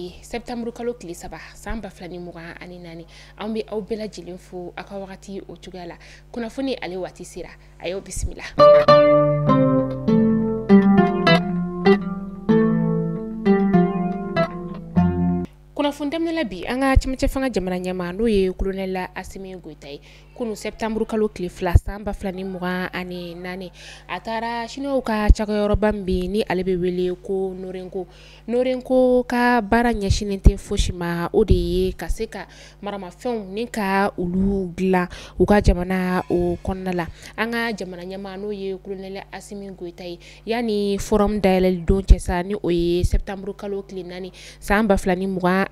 bi septembre kalo tile 3 san 2024 an bɛ aw bɛɛ lajɛlen fo aw ka wagati o cogoya la kunnafoni ale waati sera ayo bisimila. Kunnafoni daminɛ bi an ka cɛmancɛ fanga jamana ɲɛmaa n'o ye Colonel Asimi Goita ye kunu septembre kalo tile 2 san 2024 a taara Chinois ka cakɛyɔrɔba min bɛ ni ale bɛ wele ko Norenko ka baara ɲɛsinnen tɛ fosi ma o de ye ka se ka maramafɛnw ni ka olu dilan u ka jamana o kɔnɔna la an ka jamana ɲɛmaa n'o ye Colonel Asimi Goita ye yani forum dayɛlɛli don cɛ sa ni o ye septembre kalo tile 4 san 2024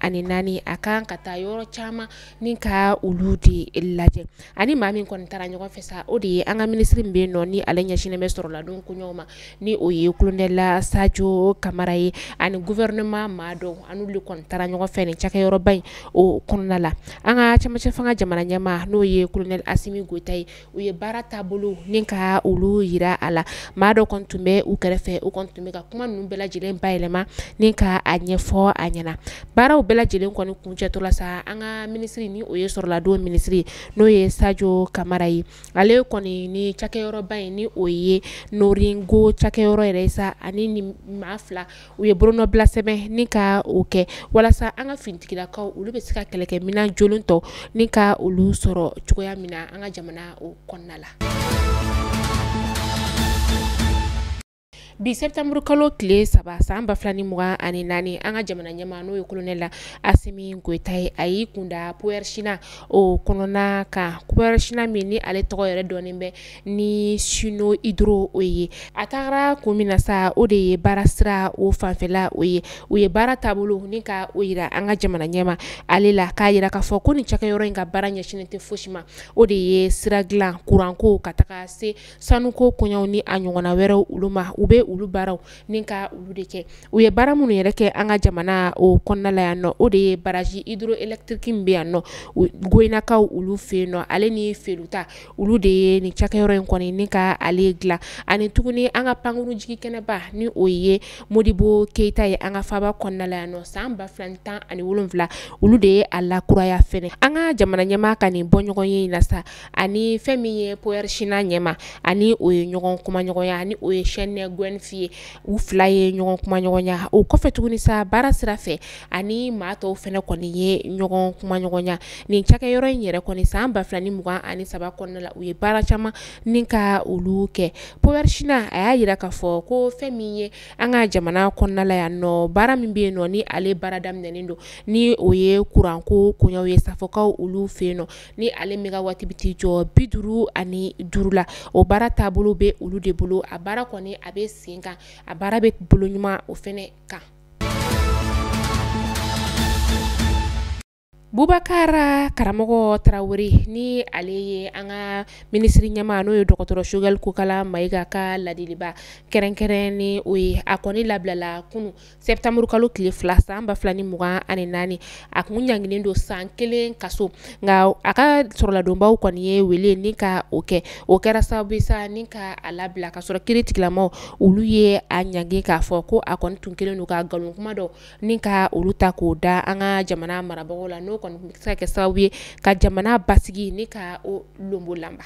a kan ka taa yɔrɔ caman ni ka olu de lajɛ ani maa min kɔni taara ɲɔgɔn fɛ sa o de ye an ka ministre min bɛ nɔ ni ale ɲɛsinnen bɛ sɔrɔ la don koɲɔgɔn ma ni o ye Colonel Sadio Kamara ye ani gouvernement maa dɔw an'olu kɔni taara ɲɔgɔn fɛ nin cakɛyɔrɔba in o kɔnɔna la an ka cɛmancɛ fanga jamana ɲɛmaa n'o ye Colonel Asimi Goita ye u ye baara taabolo ni ka olu yira a la maa dɔw kɔni tun bɛ u kɛrɛfɛ u kɔni tun bɛ ka kuma ninnu bɛɛ lajɛlen bayɛlɛma ni ka a ɲɛfɔ a ɲɛna baaraw bɛɛ lajɛlen kɔni kuncɛtɔla sa an ka ministre ni o ye sɔrɔladon ministre n'o ye Sadio Kamara ye ale kɔni ni cakɛyɔrɔba in ni o ye Norenko cakɛyɔrɔ yɛrɛ sa ani ni maa fila u ye bolonɔbila sɛbɛn ni ka o kɛ walasa an ka finitigilakaw olu bɛ se ka kɛlɛkɛminɛn jolen tɔ ni ka olu sɔrɔ cogoya min na an ka jamana o kɔnɔna la. Bi septembre kalo tile 3 san 2024 an ka jamana ɲɛmaa n'o ye Colonel Asimi Goita ye a y'i kunda Powerchina o kɔnɔna kan Powerchina min ni ale tɔgɔ yɛrɛ dɔnnen bɛ ni Sino Hydro o ye a tagara kun min na sa o de ye baara sira o fanfɛla o ye u ye baara taabolo ni ka o yira an ka jamana ɲɛmaa ale la k'a yira k'a fɔ ko nin cakɛyɔrɔ in ka baara ɲɛsinnen tɛ fosi ma o de ye sira dilan kuranko ka taga se sanuko kɔɲɔw ni a ɲɔgɔnna wɛrɛw olu ma u bɛ olu baaraw ni ka olu de kɛ u ye baara minnu yɛrɛ kɛ an ka jamana o kɔnɔna la yan nɔ o de ye baraji hydroélectrique min bɛ yan nɔ goyinakaw olu fɛ yen nɔ ale ni Feluta olu de ye nin cakɛyɔrɔ in kɔni ni ka ale dilan ani tuguni an ka pankuru jigi kɛnɛba ni o ye Modibo Keita ye an ka faaba kɔnɔna la yan nɔ san 2017 olu de ye a lakuraya fɛnɛ an ka jamana ɲɛmaa ka nin bɔɲɔgɔn ye in na sa ani fɛn min ye Powerchina ɲɛmaa ani o ye ɲɔgɔn kuma ɲɔgɔnya ani o ye chaîne fiye u fila ye ɲɔgɔn kuma ɲɔgɔnya o kɔfɛ tuguni sa baara sira fɛ ani maa tɔw fɛnɛ kɔni ye ɲɔgɔn kuma ɲɔgɔnya nin cakɛyɔrɔ in yɛrɛ kɔni san 2023 kɔnɔna la u ye baara caman ni ka olu kɛ Powerchina a y'a yira k'a fɔ ko fɛn min ye an ka jamana kɔnɔna la yan nɔ baara min bɛ yen nɔ ni ale baara daminɛnen don ni o ye kuranko koɲɛw ye safokaw olu fɛ yen nɔ ni ale mega waati bɛ t'i jɔ 55 la o baara taabolo bɛ olu de bolo a baara kɔni a bɛ sen kan a baara bɛ bolo ɲuman o fɛnɛ kan. Bubakara karamɔgɔ Tarawele ni ale ye an ka ministre ɲɛmaa n'o ye dɔgɔtɔrɔ Choguel Kokala Mayiga ka ladiliba kɛrɛnkɛrɛn ni o ye a kɔni labilala kunu septembre kalo tile 2 san 2024 a kun ɲanginen don san 1 kaso nka a ka sɔrɔladonbaw kɔni ye wele ni ka o kɛ o kɛra sababu sa ni ka a labila ka sɔrɔ kiiri tigilamaw olu ye a ɲangi k'a fɔ ko a kɔni tun kelen don ka nkalon kuma dɔ ni ka olu ta k'o da an ka jamana marabagaw la n'o kɔni bɛ se ka kɛ sababu ye ka jamana basigi ni ka o lombo lamba.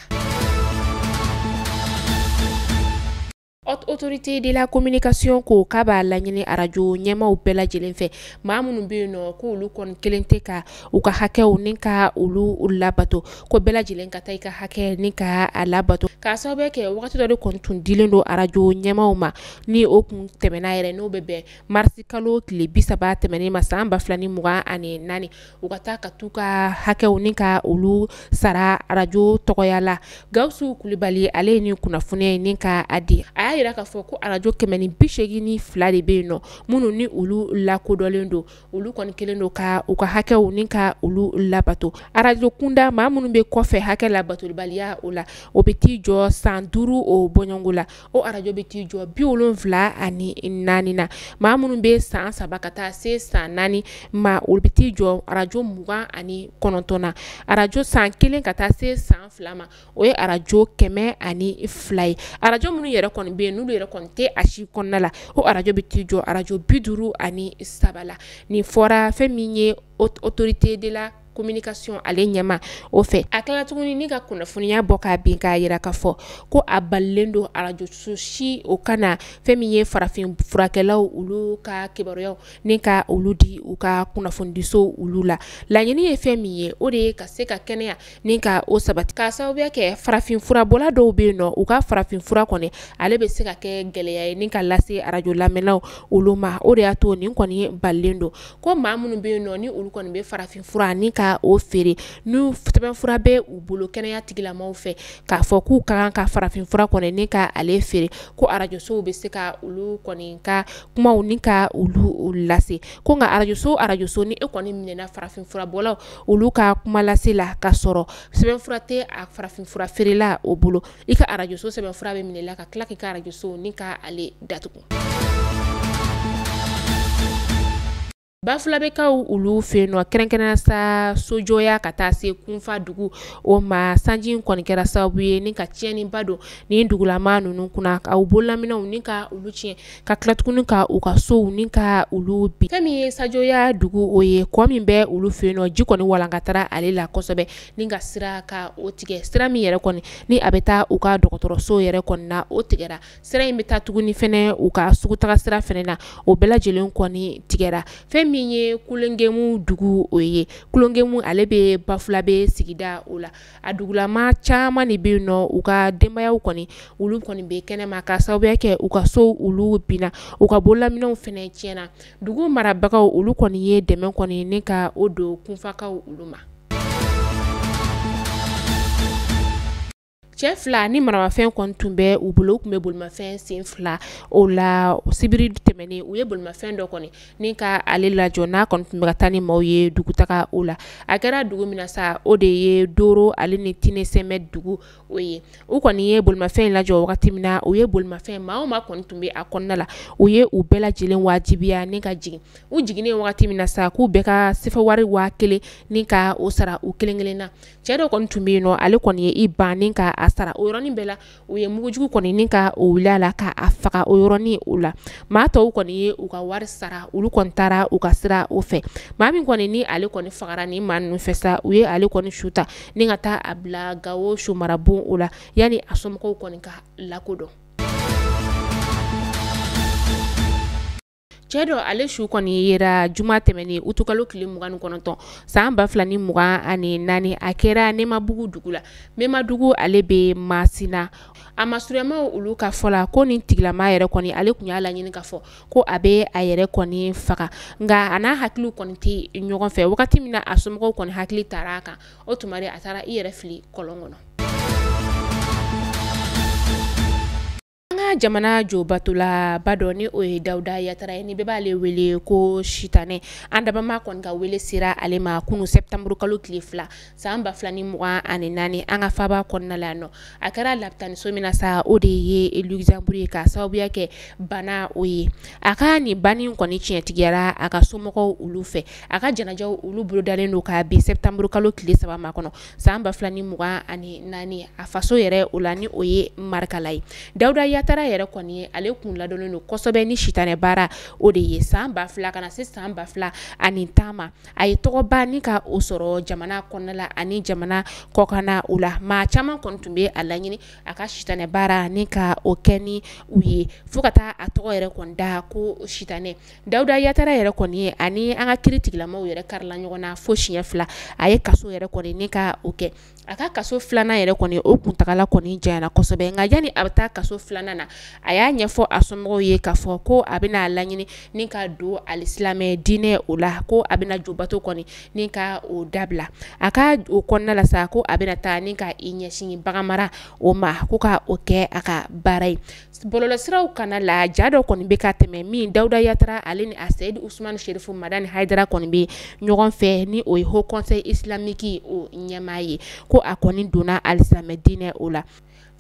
Haute autorité de la communication ko k'a b'a laɲini arajo ɲɛmaaw bɛɛ lajɛlen fɛ maa minnu bɛ yen nɔ ko olu kɔni kelen tɛ ka u ka hakɛw ni ka olu labato ko bɛɛ lajɛlen ka taa i ka hakɛ ni ka a labato k'a sababu kɛ wagati dɔ de kɔni tun dilen don arajo ɲɛmaaw ma ni o kun tɛmɛna yɛrɛ n'o bɛ bɛn marisi kalo tile 30 tɛmɛnen ma san 2024 u ka taa ka t'u ka hakɛw ni ka olu sara arajo tɔgɔya la Gawusu Kulibali ale ni kunnafoniya ni ka a di a y'a yira k'a fɔ ko arajo 182 de bɛ yen nɔ minnu ni olu lakodɔnlen don olu kɔni kelen don ka u ka hakɛw ni ka olu labato arajo kunda maa minnu bɛ kɔfɛ hakɛ labatolibaliya o la o bɛ t'i jɔ san 5 o bɔɲɔngo la o arajo bɛ t'i jɔ 74 na maa minnu bɛ san 3 ka taa se san 4 ma o bɛ t'i jɔ arajo 29 na arajo san 1 ka taa se san 2 ma o ye arajo 102 ye arajo minnu yɛrɛ kɔni be n'ulu yɛrɛ kɔni tɛ a si kɔnɔna la o arajo bɛ t'i jɔ arajo 53 la nin fɔra fɛn min ye autorité de la communication ale ɲɛma o fɛ a kila tuguni ni ka kunnafoniya bɔ k'a bin k'a yira k'a fɔ ko a balilen don arajo so si o kana fɛn min ye farafin furakɛlaw olu ka kibaruyaw ni ka olu di u ka kunnafonidiso olu la laɲini ye fɛn min ye o de ye ka se ka kɛnɛya ni ka o sabati k'a sababuya kɛ farafin furabɔla dɔw bɛ yen nɔ u ka farafin fura kɔni ale bɛ se ka kɛ gɛlɛya ye ni ka lase arajo lamɛnlaw olu ma o de y'a to nin kɔni balilen don ko maa minnu bɛ yen nɔ ni olu kɔni bɛ farafin fura ni ka o feere n'u sɛbɛnfura bɛ u bolo kɛnɛya tigilamaw fɛ k'a fɔ k'u ka kan ka farafin fura kɔni ni ka ale feere ko arajosow bɛ se ka olu kɔni ka kumaw ni ka olu lase ko nka arajoso ni e kɔni minɛna farafin fura bɔlaw olu ka kuma lase la ka sɔrɔ sɛbɛnfura tɛ a farafin fura feerela o bolo i ka arajoso sɛbɛnfura bɛ minɛ la ka tila k'i ka arajoso ni ka ale datugu. Bafulabekaw olu fe no kɛrɛnkɛrɛnnenya sa sojɔya ka taa se kunfa dugu o ma sanji kɔni kɛra sababu ye ni ka tiɲɛniba don ni dugulama ninnu kunna aw bololaminɛw ni ka olu tiɲɛ ka tila tuguni ka u ka sow ni ka olu bi fɛn min ye sajɔya dugu o ye kɔ min bɛ olu fe no ji kɔni walankatara ale la kosɛbɛ ni ka sira ka o tigɛ sira min yɛrɛ kɔni ni a bɛ taa u ka dɔgɔtɔrɔso yɛrɛ kɔni na o tigɛra sira in bɛ taa tuguni fɛnɛ u ka sugutaga sira fɛnɛ na o bɛɛ lajɛlen kɔni tigɛra fɛn min ye kulongemu dugu o ye kulongemu ale bɛ Bafulabe sigida o la a dugulama caman de bɛ yen nɔ u ka denbayaw kɔni olu kɔni bɛ kɛnɛma ka sababuya kɛ u ka so olu binna u ka bololaminɛw fɛnɛ tiɲɛna dugu marabagaw olu kɔni ye dɛmɛ kɔni ni ka o don kunfakaw olu ma. Cɛ fila ni maramafɛn kɔni tun bɛ u bolo u tun bɛ bolimafɛn sen fila o la sibiri tɛmɛnen u ye bolimafɛn dɔ kɔni ni ka ale lajɔ n'a kɔni tun bɛ ka taa ni maaw ye dugutaga o la a kɛra dugu min na sa o de ye Doro ale ni Tinesɛmɛ dugu o ye u kɔni ye bolimafɛn in lajɔ wagati min na u ye bolimafɛn maa o maa kɔni tun bɛ a kɔnɔna la u ye u bɛɛ lajɛlen wajibiya ni ka jigin u jiginnen wagati min na sa k'u bɛɛ ka sɛfɛ wari 1000 ni ka o sara u kelen na cɛ dɔ kɔni tun bɛ yen nɔ ale kɔni ye i ban ni ka a sara o yɔrɔnin bɛɛ la u ye mugujugu kɔni ni ka o wuli a la ka a faga o yɔrɔnin o la maa tɔw kɔni ye u ka wari sara olu kɔni taara u ka sira o fɛ maa min kɔni ni ale kɔni fagara ni maa ninnu fɛ sa u ye ale kɔni suta ni ka taa a bila Gawo Somarabon o la yani a somɔgɔw kɔni ka lakodɔn. Cɛ dɔ ale su kɔni yera juma tɛmɛnen utukalo tile 29 san 2024 a kɛra Nemabugu dugu la Nemabugu ale bɛ Masina a masuruyamaw olu ka fɔ la ko nin tigilama yɛrɛ kɔni ale kun y'a laɲini ka fɔ ko a bɛ a yɛrɛ kɔni faga nka a n'a hakiliw kɔni tɛ ɲɔgɔn fɛ wagati min na a somɔgɔw kɔni hakili taara a kan o tuma de a taara i yɛrɛ fili kɔlɔn kɔnɔ. Jamana jobatola bado ni o ye Dawuda Yatara ye ni bɛɛ b'ale wele ko Sitanɛ an dabama kɔni ka wele sera ale ma kunu septembre kalo tile 2 san 2024 an ka faba kɔnɔna la nɔ a kɛra lapitaniso min na sa o de ye Luxembourg ye ka sababuya kɛ bana o ye a ka nin bani kɔni tiɲɛtigiyara a ka somɔgɔw olu fɛ a ka janajaw olu bolo dalen don ka bi septembre kalo tile 3 ma kɔnɔ san 2024 a faso yɛrɛ o la ni o ye Marikala ye Dawuda Yatara yɛrɛ kɔni ye ale kun ladɔnnen don kosɛbɛ ni sitanɛ baara o de ye san 2000 kana se san 2010 ma a ye tɔgɔba ni ka o sɔrɔ jamana kɔnɔna la ani jamana kɔkana o la maa caman kɔni tun bɛ a laɲini a ka sitanɛ baara ni ka o kɛ ni u ye fo ka taa a tɔgɔ yɛrɛ kɔni da ko sitanɛ Dawuda Yatara yɛrɛ kɔni ye ani an ka kiri tigilamaw yɛrɛ karila ɲɔgɔn na fo siɲɛ 2 a ye kaso yɛrɛ kɔni ni ka o kɛ a ka kaso 2nan yɛrɛ kɔni o kuntagala kɔni janyana kosɛbɛ nka yani a bɛ taa kaso 2nan na a y'a ɲɛfɔ a somɔgɔw ye k'a fɔ ko a bɛna laɲini ni ka don alisilamɛ diinɛ o la ko a bɛna jobato kɔni ni ka o dabila a ka o kɔnɔna la sa ko a bɛna taa ni ka i ɲɛsin baganmara o ma ko ka o kɛ a ka baara ye bɔlɔlɔsiraw kana la ja dɔ kɔni bɛ ka tɛmɛ min Dawuda Yatara ale ni a Seyid Usmani Sherifu Madani Haidara kɔni bɛ ɲɔgɔn fɛ ni o ye Haut Conseil Islamique o ɲɛmaa ye ko a kɔni donna alisilamɛ diinɛ o la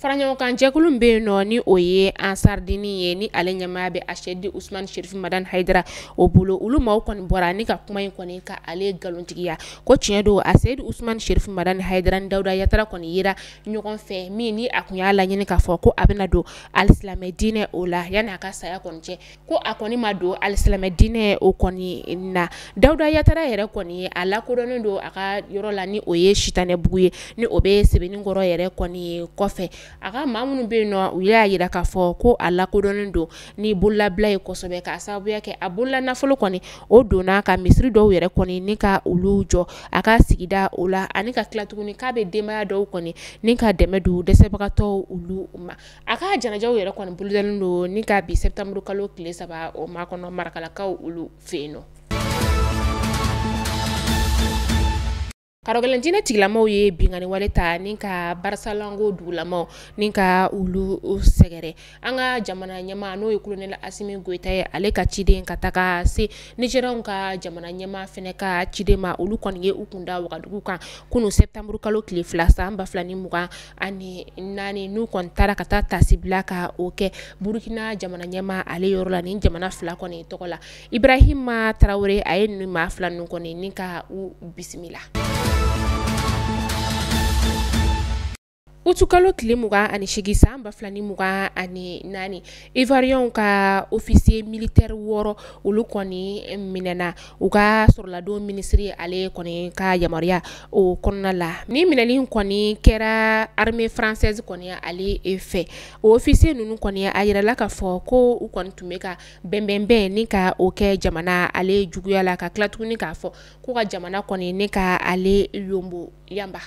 faraɲɔgɔnkan jɛkulu bɛ yen nɔ ni o ye ye Ansardini ye ni ale ɲɛmaa bɛ Achedi Usman Sherif Madan Haidara o bolo olu maaw kɔni bɔra ni ka kuma in kɔni ka ale galontigiya ko tiɲɛ don Achedi Usman Sherif Madan Haidara ni Dawuda Yatara kɔni yera ɲɔgɔn fɛ min ni a kun y'a laɲini k'a fɔ ko a bɛna don alisilamɛ diinɛ o la yanni a ka saya kɔni cɛ ko a kɔni ma don alisilamɛ diinɛ o kɔni na Dawuda Yatara yɛrɛ kɔni a lakodɔnnen don a ka yɔrɔ la ni o ye Sitanɛbugu ye ni o bɛ Sebenikɔrɔ yɛrɛ kɔni kɔfɛ a ka maa minnu bɛ yen nɔ u y'a yira k'a fɔ ko a lakodɔnnen don ni bololabila ye kosɛbɛ k'a sababuya kɛ a bolola nafolo kɔni o donna ka misiri dɔw yɛrɛ kɔni ni ka olu jɔ a ka sigida o la ani ka tila tuguni k'a bɛ denbaya dɔw kɔni ni ka dɛmɛ don dɛsɛbagatɔw olu ma a ka janajaw yɛrɛ kɔni bolodalen don ni ka bi septembre kalo tile 3 o ma kɔnɔ Marakalakaw olu fɛ yen nɔ. Karogɛlɛntinɛ tigilamaw ye bingani wale ta ni ka Barasalango dugulamaw ni ka ulu sɛgɛrɛ an ka jamana ɲɛmaa n'o ye Colonel Asimi Goita ye ale ka ciden ka taga se Nigérienw ka jamana ɲɛmaa fɛnɛ ka ciden ma olu kɔni ye u kunda Wagadugu kan kunu septembre kalo tile 2 san 2024 n'u kɔni taara ka taa tasibila ka o kɛ Burkina jamana ɲɛmaa ale yɔrɔ la ni jamana fila kɔni tɔgɔ la Ibrahima Traoré a ye nin maa fila ninnu kɔni ni ka u bisimila. Utukalo tile 28 san 2024 Ivoiriens ka officier militaire 6 olu kɔni minɛna u ka sɔrɔladon ministre ale kɔni ka yamaruya o kɔnɔna la ni minɛli kɔni kɛra armée française kɔni ale fɛ o officier ninnu kɔni a yirala ka fɔ ko u kɔni tun bɛ ka bɛnbɛnbɛn ni ka o kɛ jamana ale juguya la ka tila tuguni k'a fɔ ko ka jamana kɔni ni ka ale yombo yamba.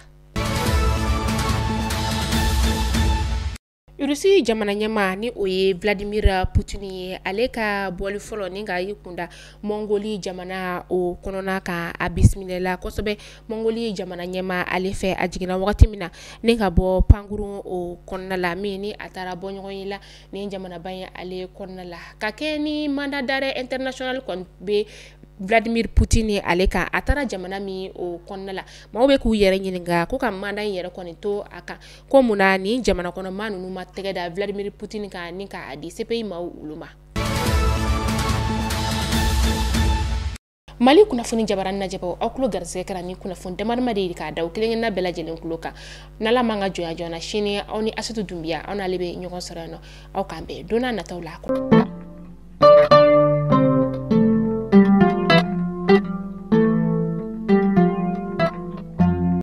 Rusi jamana ɲɛmaa ni o ye Vladimir Putin ye ale ka bɔli fɔlɔ ni ka yi kunda Mongolie jamana o kɔnɔna ka a bisimila kosɛbɛ Mongolie jamana ɲɛmaa ale fɛ a jiginna wagati min na ni ka bɔ pankurun o kɔnɔna la min ni a taara bɔ ɲɔgɔn ye la ni jamana ba ye ale kɔnɔna la ka kɛ ni mandat d'arrêt international kɔni bɛ Vladimir Putin ni ale kan a taara jamana min o kɔnɔna la maaw bɛ k'u yɛrɛ ɲininka ko ka mandat in yɛrɛ kɔni to a kan ko mun na ni jamana kɔnɔ maa ninnu ma tɛgɛ da Vladimir Putin kan ni ka di CPI maaw olu ma. Mali kunnafoni jabaran najɛbɔ aw tulo garisɛgɛ kɛra ni kunnafoni damadama de ye k'a da u kelen-kelenna bɛɛ lajɛlen tulo kan n'Ala man ka jɔnya joona sini aw ni Asatu Dunbiya aw n'ale bɛ ɲɔgɔn sɔrɔ yan nɔ aw k'an bɛn don n'a nataw la.